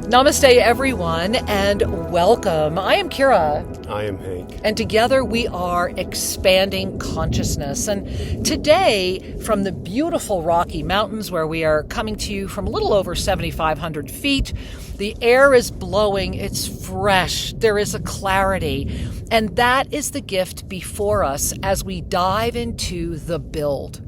Namaste, everyone, and welcome. I am Kira. I am Hank. And together we are expanding consciousness. And today, from the beautiful Rocky Mountains, where we are coming to you from a little over 7,500 feet, the air is blowing, it's fresh, there is a clarity. And that is the gift before us as we dive into the build.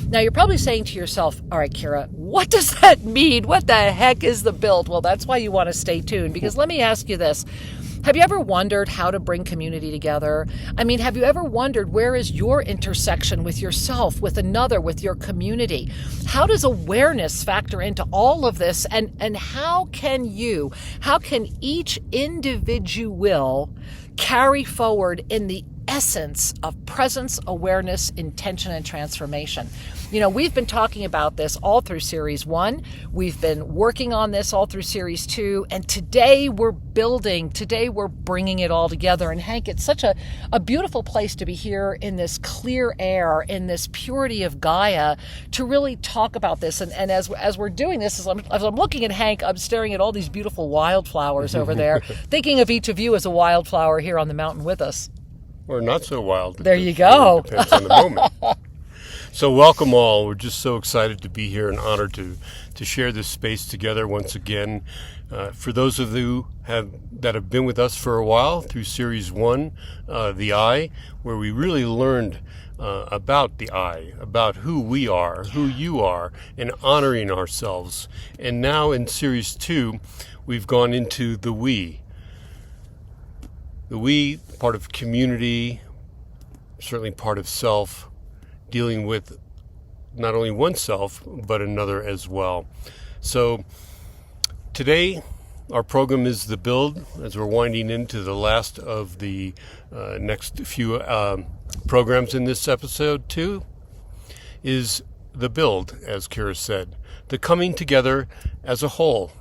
Now, you're probably saying to yourself, all right, Kira, what does that mean? What the heck is the build? Well, that's why you want to stay tuned, because let me ask you this. Have you ever wondered how to bring community together? I mean, have you ever wondered where is your intersection with yourself, with another, with your community? How does awareness factor into all of this? And how can each individual carry forward in the essence of presence, awareness, intention, and transformation? You know, we've been talking about this all through Series 1. We've been working on this all through Series 2. And today we're building. Today we're bringing it all together. And Hank, it's such a beautiful place to be here in this clear air, in this purity of Gaia, to really talk about this. And as we're doing this, as I'm looking at Hank, I'm staring at all these beautiful wildflowers over there, thinking of each of you as a wildflower here on the mountain with us. Or not so wild. There you go. Depends on the moment. So welcome all. We're just so excited to be here and honored to share this space together once again. For those of you that have been with us for a while through Series 1, the I, where we really learned about the I, about who we are, who you are, and honoring ourselves. And now in Series 2, we've gone into the we. The we, part of community, certainly part of self, dealing with not only oneself, but another as well. So today, our program is the build, as we're winding into the last of the next few programs in this episode 2, is the build, as Kira said, the coming together as a whole,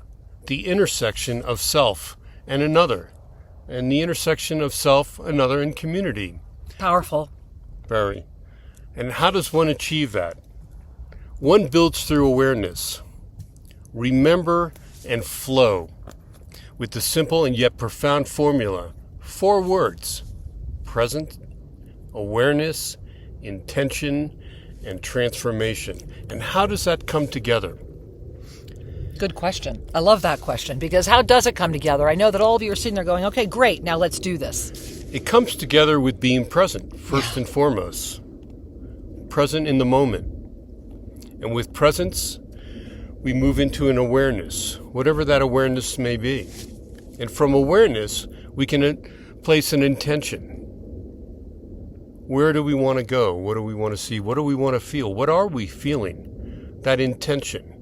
the intersection of self and another, and the intersection of self, another, and community. Powerful. Very. And how does one achieve that? One builds through awareness. Remember and flow with the simple and yet profound formula. 4 words: present, awareness, intention, and transformation. And how does that come together? Good question. I love that question, because how does it come together? I know that all of you are sitting there going, okay, great, now let's do this. It comes together with being present, first and foremost. Present in the moment. And with presence, we move into an awareness, whatever that awareness may be. And from awareness, we can place an intention. Where do we want to go? What do we want to see? What do we want to feel? What are we feeling? That intention.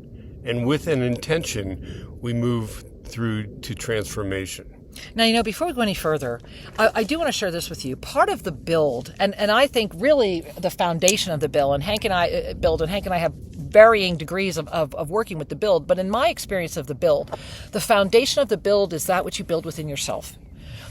And with an intention, we move through to transformation. Now, you know, before we go any further, I do want to share this with you. Part of the build, and I think really the foundation of the build, and Hank and I have varying degrees of working with the build, but in my experience of the build, the foundation of the build is that which you build within yourself.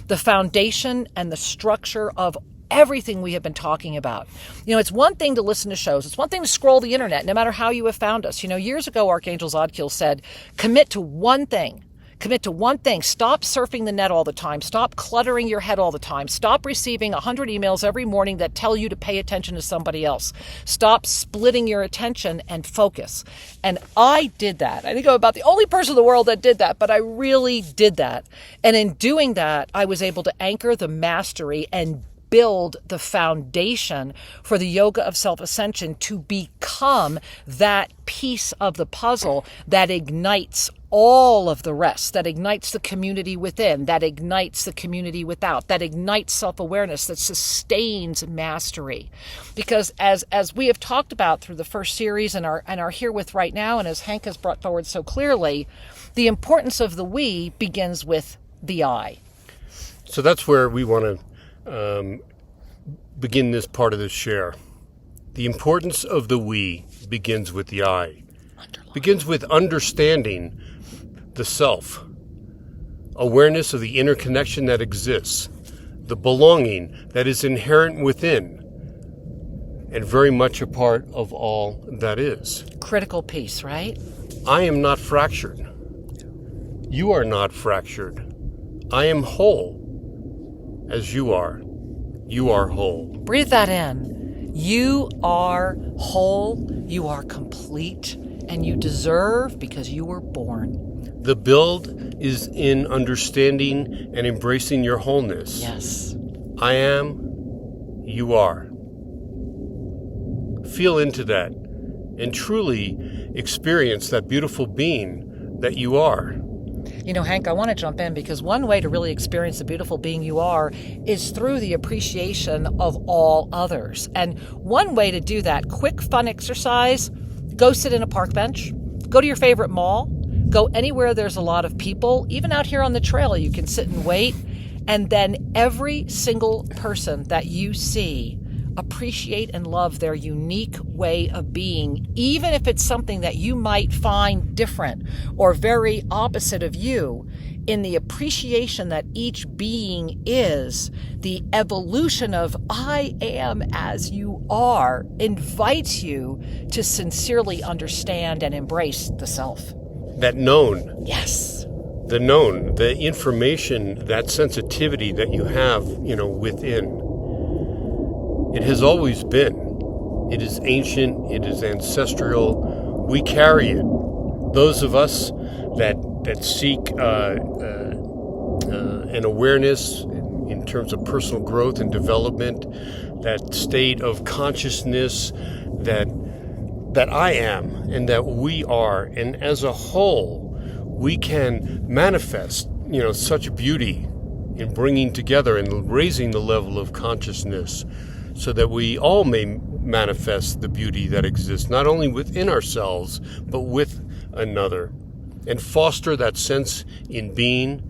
The foundation and the structure of everything we have been talking about. You know, it's one thing to listen to shows. It's one thing to scroll the internet, no matter how you have found us. You know, years ago, Archangel Zadkiel said, commit to one thing. Commit to one thing. Stop surfing the net all the time. Stop cluttering your head all the time. Stop receiving 100 emails every morning that tell you to pay attention to somebody else. Stop splitting your attention and focus. And I did that. I think I'm about the only person in the world that did that, but I really did that. And in doing that, I was able to anchor the mastery and build the foundation for the yoga of self-ascension to become that piece of the puzzle that ignites all of the rest, that ignites the community within, that ignites the community without, that ignites self-awareness, that sustains mastery. Because as we have talked about through the first series and are here with right now, and as Hank has brought forward so clearly, the importance of the we begins with the I. So that's where we want to begin this part of this share. The importance of the we begins with the I. Begins with understanding the self, awareness of the interconnection that exists, the belonging that is inherent within, and very much a part of all that is. Critical piece, right? I am not fractured. You are not fractured. I am whole. As you are. You are whole. Breathe that in. You are whole, you are complete, and you deserve because you were born. The build is in understanding and embracing your wholeness. Yes. I am, you are. Feel into that and truly experience that beautiful being that you are. You know, Hank, I want to jump in because one way to really experience the beautiful being you are is through the appreciation of all others. And one way to do that, quick, fun exercise, go sit in a park bench, go to your favorite mall, go anywhere there's a lot of people, even out here on the trail, you can sit and wait. And then every single person that you see, appreciate and love their unique way of being, even if it's something that you might find different or very opposite of you. In the appreciation that each being is, the evolution of I am as you are invites you to sincerely understand and embrace the self. That known. Yes. The known, the information, that sensitivity that you have, within. It has always been. It is ancient. It is ancestral. We carry it. Those of us that seek an awareness in terms of personal growth and development, that state of consciousness that I am and that we are, and as a whole, we can manifest, such beauty in bringing together and raising the level of consciousness, so that we all may manifest the beauty that exists, not only within ourselves, but with another, and foster that sense in being,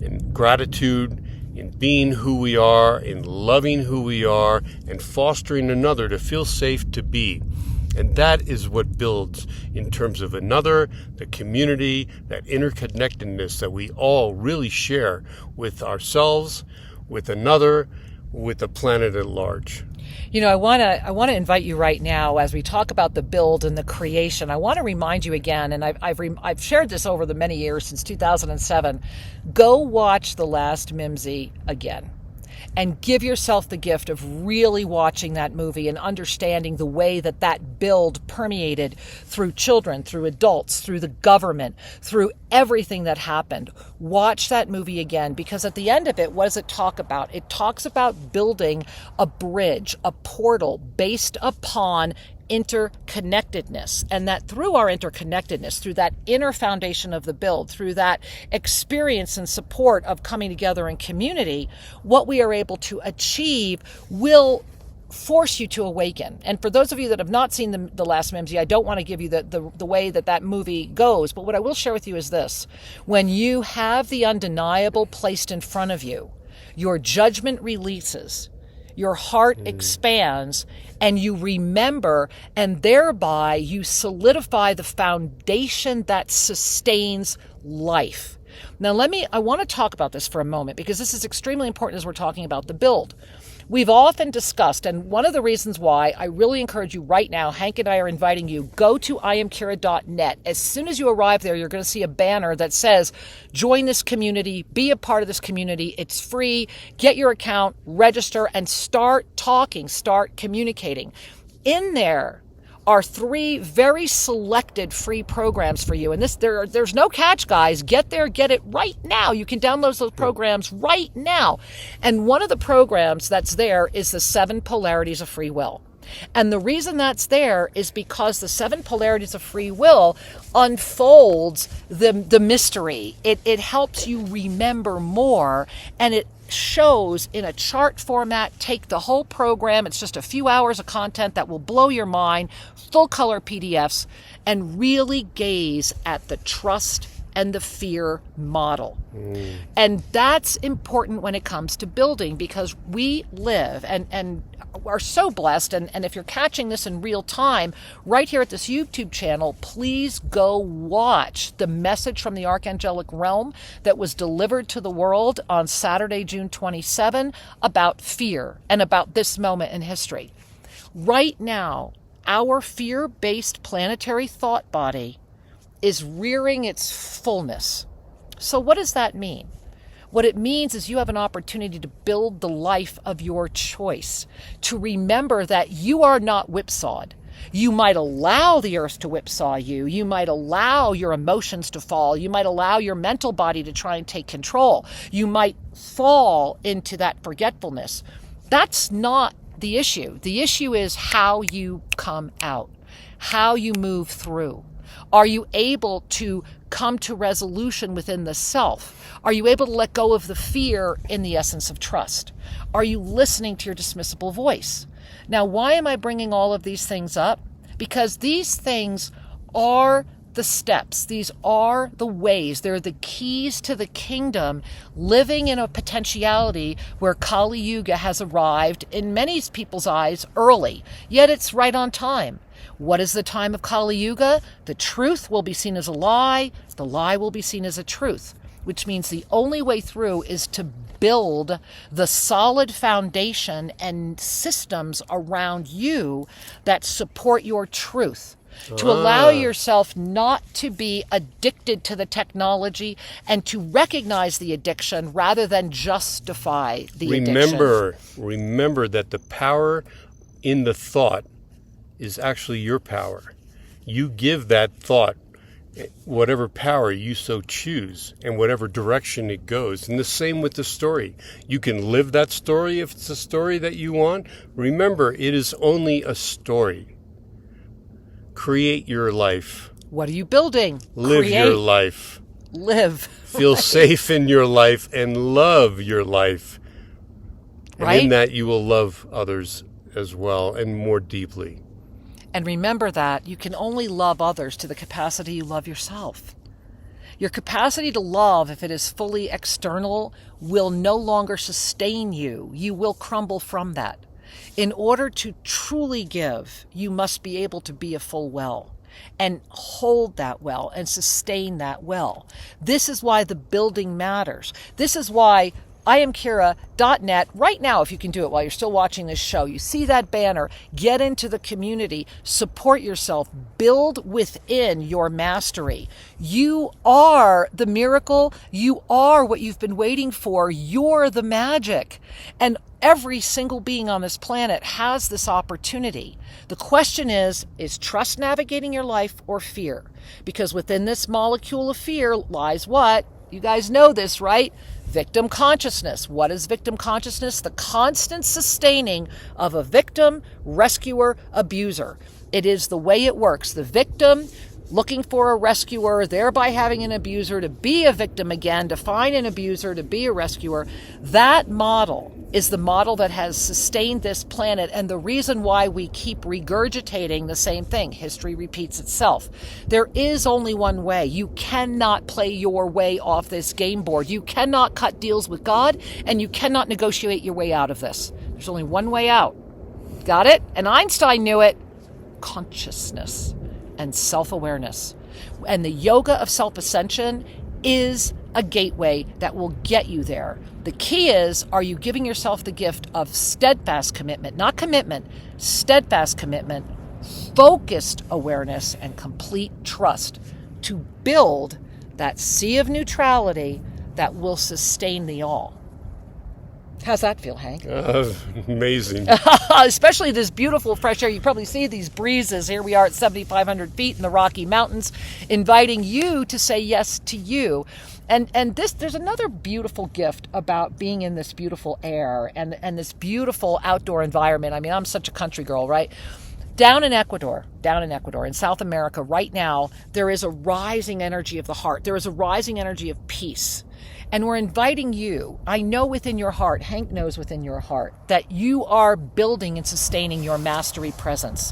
in gratitude, in being who we are, in loving who we are, and fostering another to feel safe to be. And that is what builds in terms of another, the community, that interconnectedness that we all really share with ourselves, with another, with the planet at large. I want to invite you right now as we talk about the build and the creation. I want to remind you again, and I've shared this over the many years since 2007. Go watch The Last Mimsy again. And give yourself the gift of really watching that movie and understanding the way that build permeated through children, through adults, through the government, through everything that happened. Watch that movie again, because at the end of it, what does it talk about? It talks about building a bridge, a portal based upon interconnectedness, and that through our interconnectedness, through that inner foundation of the build, through that experience and support of coming together in community, what we are able to achieve will force you to awaken. And for those of you that have not seen the Last Mimsy, I don't want to give you the way that movie goes, but what I will share with you is this. When you have the undeniable placed in front of you, your judgment releases, your heart expands, and you remember, and thereby you solidify the foundation that sustains life. Now I want to talk about this for a moment, because this is extremely important as we're talking about the build. We've often discussed, and one of the reasons why I really encourage you right now, Hank and I are inviting you, go to iamkira.net. As soon as you arrive there, you're going to see a banner that says, join this community, be a part of this community. It's free. Get your account, register, and start talking, start communicating. In there are 3 very selected free programs for you. And there's no catch, guys. Get there, get it right now. You can download those programs right now. And one of the programs that's there is the 7 Polarities of Free Will. And the reason that's there is because the 7 polarities of free will unfolds the mystery. It helps you remember more, and it shows in a chart format. Take the whole program. It's just a few hours of content that will blow your mind, full color PDFs, and really gaze at the trust and the fear model. And that's important when it comes to building, because we live and are so blessed. And if you're catching this in real time, right here at this YouTube channel, please go watch the message from the Archangelic Realm that was delivered to the world on Saturday, June 27, about fear and about this moment in history. Right now, our fear-based planetary thought body is rearing its fullness. So what does that mean? What it means is you have an opportunity to build the life of your choice, to remember that you are not whipsawed. You might allow the earth to whipsaw you. You might allow your emotions to fall. You might allow your mental body to try and take control. You might fall into that forgetfulness. That's not the issue. The issue is how you come out, how you move through. Are you able to come to resolution within the self? Are you able to let go of the fear in the essence of trust? Are you listening to your dismissible voice? Now, why am I bringing all of these things up? Because these things are the steps. These are the ways. They're the keys to the kingdom, living in a potentiality where Kali Yuga has arrived in many people's eyes early, yet it's right on time. What is the time of Kali Yuga? The truth will be seen as a lie. The lie will be seen as a truth, which means the only way through is to build the solid foundation and systems around you that support your truth. To allow yourself not to be addicted to the technology and to recognize the addiction rather than justify the addiction. Remember that the power in the thought is actually your power. You give that thought whatever power you so choose and whatever direction it goes. And the same with the story. You can live that story if it's a story that you want. Remember, it is only a story. Create your life. What are you building? Live Create. your life. Live. Feel safe in your life and love your life. And Right? in that you will love others as well and more deeply. And remember that you can only love others to the capacity you love yourself. Your capacity to love, if it is fully external, will no longer sustain you. You will crumble from that. In order to truly give, you must be able to be a full well and hold that well and sustain that well. This is why the building matters. This is why IamKira.net, right now, if you can do it while you're still watching this show, you see that banner, get into the community, support yourself, build within your mastery. You are the miracle. You are what you've been waiting for. You're the magic. And every single being on this planet has this opportunity. The question is trust navigating your life or fear? Because within this molecule of fear lies what? You guys know this, right? Victim consciousness. What is victim consciousness? The constant sustaining of a victim, rescuer, abuser. It is the way it works. The victim looking for a rescuer, thereby having an abuser to be a victim again, to find an abuser, to be a rescuer. That model is the model that has sustained this planet and the reason why we keep regurgitating the same thing. History repeats itself. There is only one way. You cannot play your way off this game board. You cannot cut deals with God, and you cannot negotiate your way out of this. There's only one way out. Got it? And Einstein knew it. Consciousness and self-awareness. And the yoga of self-ascension is a gateway that will get you there. The key is, are you giving yourself the gift of steadfast commitment, not commitment, steadfast commitment, focused awareness, and complete trust to build that sea of neutrality that will sustain the all. How's that feel, Hank? Amazing. Especially this beautiful fresh air. You probably see these breezes. Here we are at 7,500 feet in the Rocky Mountains, inviting you to say yes to you. And there's another beautiful gift about being in this beautiful air and this beautiful outdoor environment. I mean, I'm such a country girl, right? Down in Ecuador, in South America right now, there is a rising energy of the heart. There is a rising energy of peace. And we're inviting you, I know within your heart, Hank knows within your heart, that you are building and sustaining your mastery presence.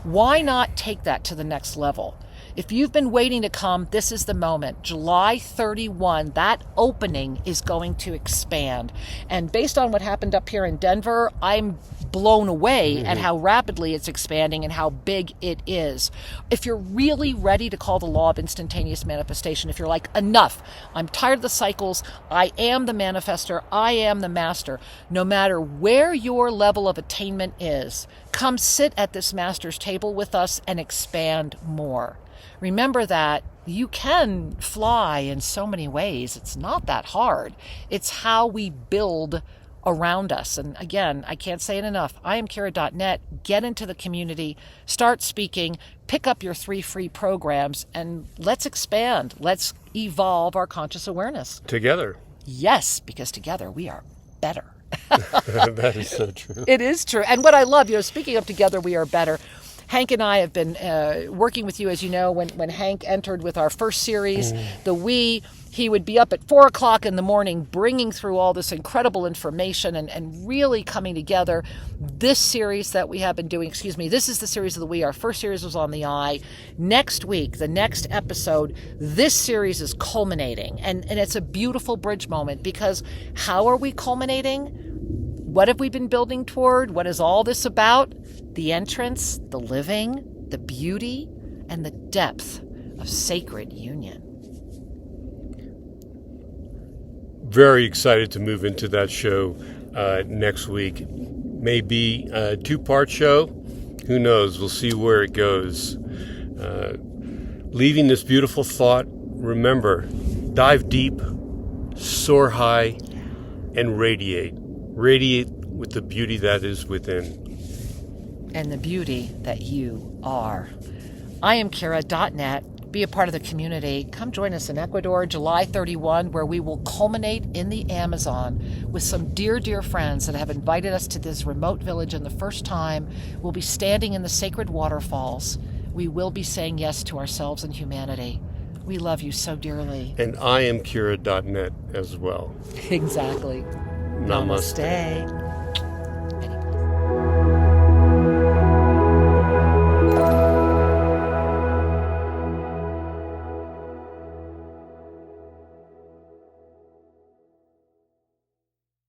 Why not take that to the next level? If you've been waiting to come, this is the moment. July 31, that opening is going to expand. And based on what happened up here in Denver, I'm blown away at how rapidly it's expanding and how big it is. If you're really ready to call the law of instantaneous manifestation, if you're like, enough, I'm tired of the cycles, I am the manifester, I am the master, no matter where your level of attainment is, Come sit at this master's table with us and expand more. Remember that you can fly in so many ways. It's not that hard. It's how we build around us. And again, I can't say it enough. IamKira.net. Get into the community, start speaking, pick up your 3 free programs, and let's expand. Let's evolve our conscious awareness. Together. Yes, because together we are better. That is so true. It is true. And what I love, speaking of together we are better, Hank and I have been working with you, as you know, when Hank entered with our first series, the We, he would be up at 4 o'clock in the morning bringing through all this incredible information and really coming together. This series that we have been doing, this is the series of the We. Our first series was on the I. Next week, the next episode, this series is culminating. And it's a beautiful bridge moment, because how are we culminating? What have we been building toward? What is all this about? The entrance, the living, the beauty, and the depth of sacred union. Very excited to move into that show next week. Maybe a 2-part show. Who knows? We'll see where it goes. Leaving this beautiful thought, remember, dive deep, soar high, and radiate. Radiate with the beauty that is within. And the beauty that you are. IamKira.net. Be a part of the community. Come join us in Ecuador, July 31, where we will culminate in the Amazon with some dear, dear friends that have invited us to this remote village. And the first time, we'll be standing in the sacred waterfalls. We will be saying yes to ourselves and humanity. We love you so dearly. And IamKira.net as well. Exactly. Namaste. Namaste.